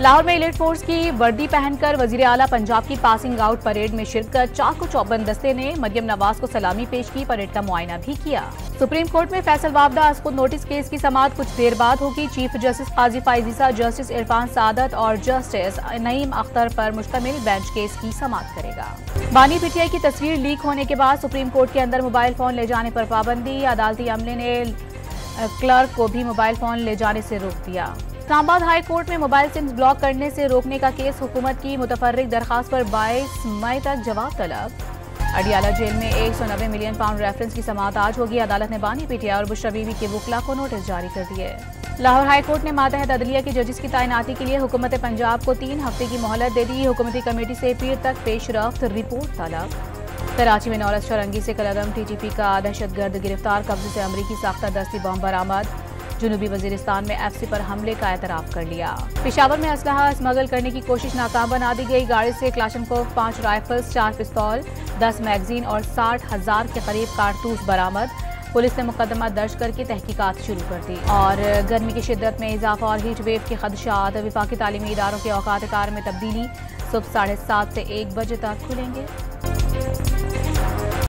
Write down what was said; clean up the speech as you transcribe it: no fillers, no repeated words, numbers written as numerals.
लाहौर में elite force की वर्दी पहनकर वजीर आला पंजाब की पासिंग आउट परेड में शिरकत। चाक चौबंद दस्ते ने मरियम नवाज को सलामी पेश की, परेड का मुआयना भी किया। सुप्रीम कोर्ट में फैसल वाबदा अस्कुद नोटिस केस की समाअत कुछ देर बाद होगी। चीफ जस्टिस काजी फाइजीसा, जस्टिस इरफान सादत और जस्टिस नईम अख्तर पर मुश्तमिल बेंच केस की समाअत करेगा। बानी पीटीआई की तस्वीर लीक होने के बाद सुप्रीम कोर्ट के अंदर मोबाइल फोन ले जाने पर पाबंदी। अदालती अमले ने क्लर्क को भी मोबाइल फोन ले जाने से रोक दिया। इस्लामाबाद हाई कोर्ट में मोबाइल सिम्स ब्लॉक करने से रोकने का केस। हुकूमत की मुतफर्रिक दरखास्त पर 22 मई तक जवाब तलब। अडियाला जेल में 190 मिलियन पाउंड रेफरेंस की समाअत आज होगी। अदालत ने बानी पीटीआई और बुशरा बीवी के वकला को नोटिस जारी कर दिए। लाहौर हाई कोर्ट ने मातहत अदलिया के जजेस की तैनाती के लिए हुकूमत पंजाब को 3 हफ्ते की मोहलत दे दी। हुकूमती कमेटी से पीर तक पेशरफ्त रिपोर्ट तलब। कराची में नौरत शरंगी से कलअदम टीटीपी का दहशतगर्द गिरफ्तार। कब्जे से अमरीकी साख्ता दस्ती बम बरामद। जुनूबी वजीरिस्तान में एफसी पर हमले का एतराफ कर लिया। पेशावर में असलहा स्मगल करने की कोशिश नाकाम बना दी गई। गाड़ी से क्लाशनकोव 5 राइफल्स, 4 पिस्तौल, 10 मैगजीन और 60,000 के करीब कारतूस बरामद। पुलिस ने मुकदमा दर्ज करके तहकीकात शुरू कर दी। और गर्मी की शिद्दत में इजाफा और हीट वेव के खदशात। वफाकी तालीमी इदारों के औकात कार में तब्दीली। सुबह 7:30 से 1 बजे तक खुलेंगे।